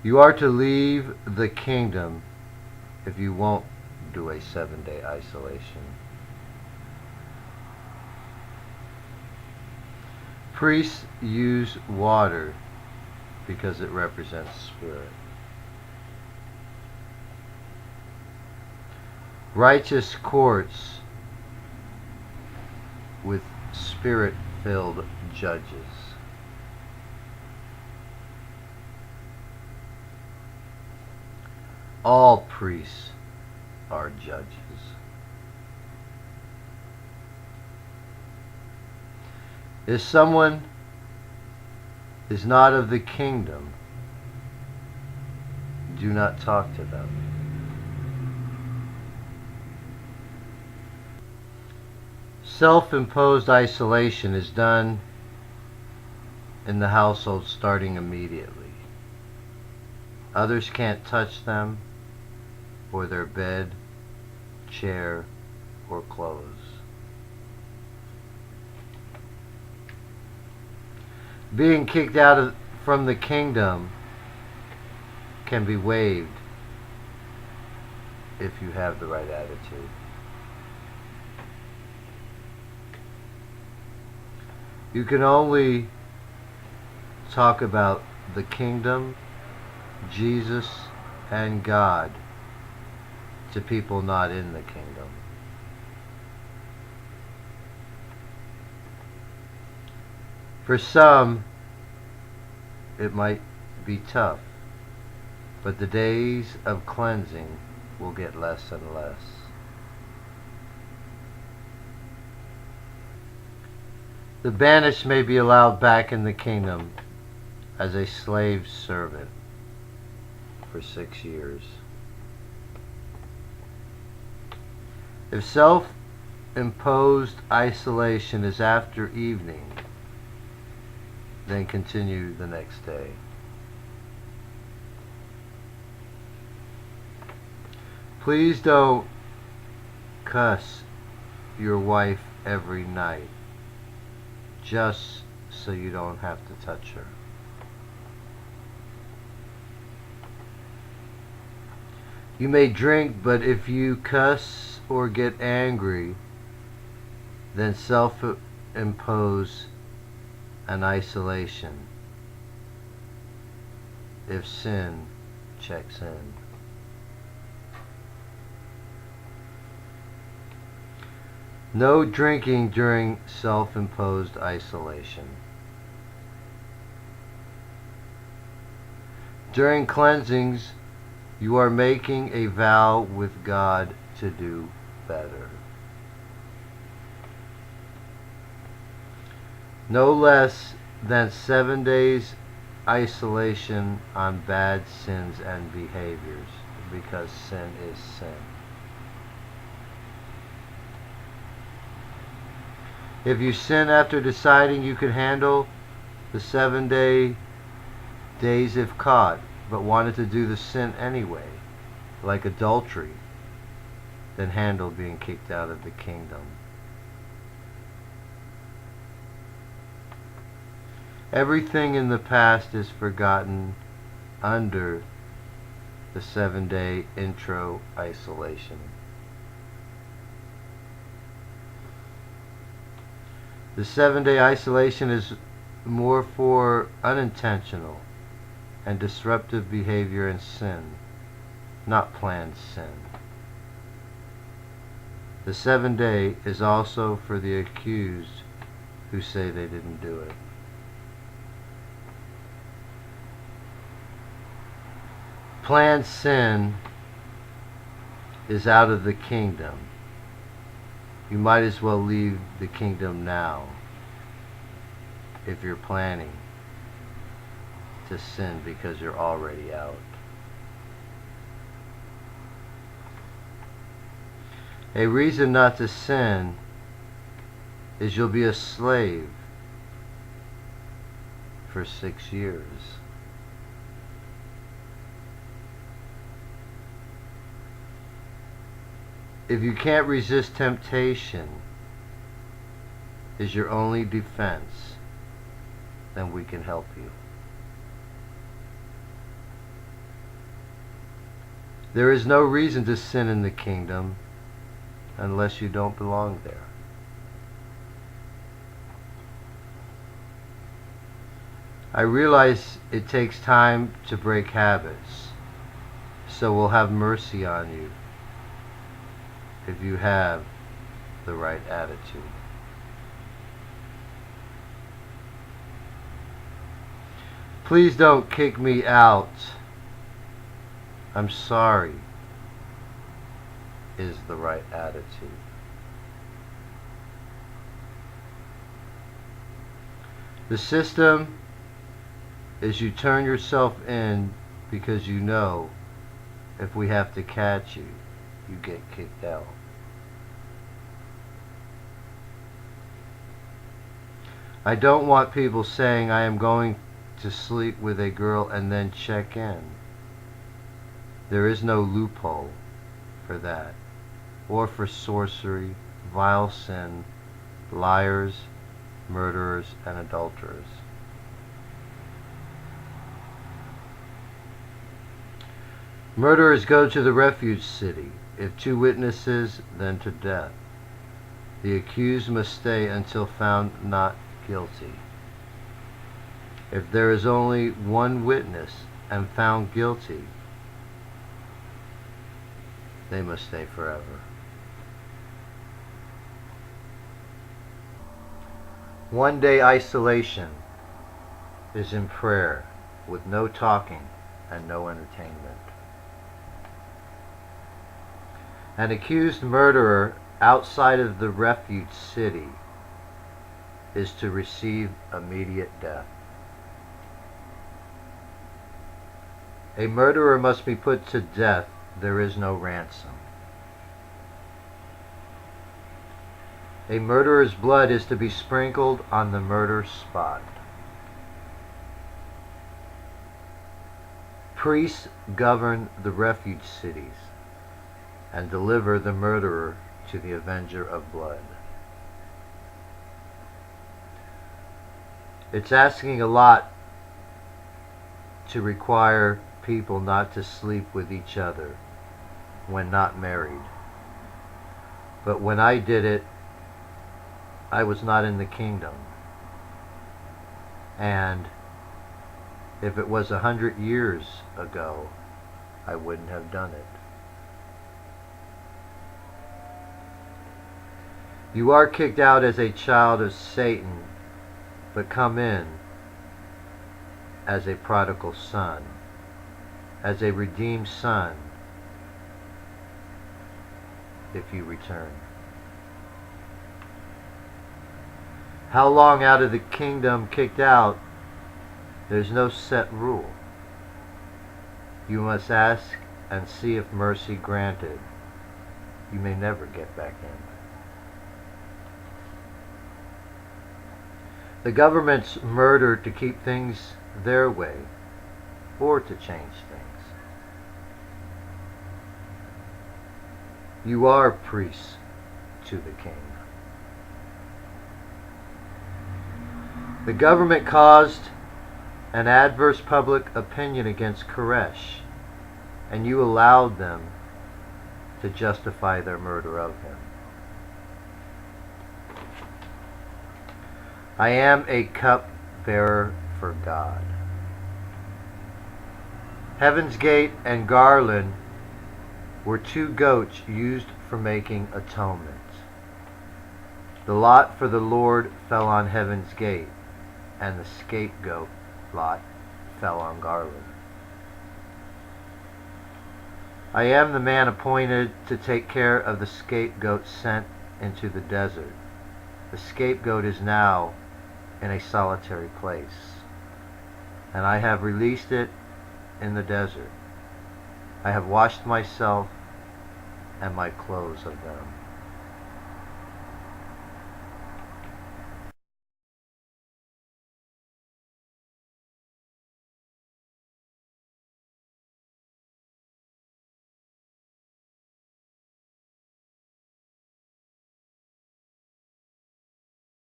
You are to leave the kingdom if you won't do a 7-day isolation. Priests use water because it represents spirit. Righteous courts with spirit-filled judges. All priests are judges. If someone is not of the kingdom, do not talk to them. Self-imposed isolation is done in the household starting immediately. Others can't touch them or their bed, chair, or clothes. Being kicked out from the kingdom can be waived if you have the right attitude. You can only talk about the kingdom, Jesus, and God to people not in the kingdom. For some, it might be tough, but the days of cleansing will get less and less. The banished may be allowed back in the kingdom as a slave servant for 6 years. If self-imposed isolation is after evening, then continue the next day. Please don't cuss your wife every night just so you don't have to touch her. You may drink, but if you cuss or get angry, then self-impose an isolation if sin checks in. No drinking during self-imposed isolation. During cleansings, you are making a vow with God to do better. No less than 7 days isolation on bad sins and behaviors, because sin is sin. If you sin after deciding you can handle the 7 days if caught, but wanted to do the sin anyway, like adultery, then handle being kicked out of the kingdom. Everything in the past is forgotten under the 7-day intro isolation. The 7-day isolation is more for unintentional and disruptive behavior and sin, not planned sin. The 7-day is also for the accused who say they didn't do it. Planned sin is out of the kingdom. You might as well leave the kingdom now if you're planning to sin, because you're already out. A reason not to sin is you'll be a slave for 6 years. If you can't resist temptation is your only defense, then we can help you. There is no reason to sin in the kingdom unless you don't belong there. I realize it takes time to break habits, so we'll have mercy on you if you have the right attitude. Please don't kick me out. I'm sorry is the right attitude. The system is you turn yourself in because you know if we have to catch you, you get kicked out. I don't want people saying I am going to sleep with a girl and then check in. There is no loophole for that, or for sorcery, vile sin, liars, murderers, and adulterers. Murderers go to the refuge city. If 2 witnesses, then to death. The accused must stay until found not guilty. If there is only 1 witness and found guilty, they must stay forever. One day isolation is in prayer with no talking and no entertainment. An accused murderer outside of the refuge city is to receive immediate death. A murderer must be put to death. There is no ransom. A murderer's blood is to be sprinkled on the murder spot. Priests govern the refuge cities and deliver the murderer to the avenger of blood. It's asking a lot to require people not to sleep with each other when not married. But when I did it, I was not in the kingdom. And if it was 100 years ago, I wouldn't have done it. You are kicked out as a child of Satan, but come in as a prodigal son, as a redeemed son, if you return. How long out of the kingdom kicked out? There's no set rule. You must ask and see if mercy granted. You may never get back in. The government's murdered to keep things their way or to change things. You are priests to the king. The government caused an adverse public opinion against Koresh, and you allowed them to justify their murder of him. I am a cup-bearer for God. Heaven's Gate and garland were 2 goats used for making atonement. The lot for the Lord fell on Heaven's Gate, and the scapegoat lot fell on garland. I am the man appointed to take care of the scapegoat sent into the desert. The scapegoat is now in a solitary place, and I have released it in the desert. I have washed myself and my clothes of them.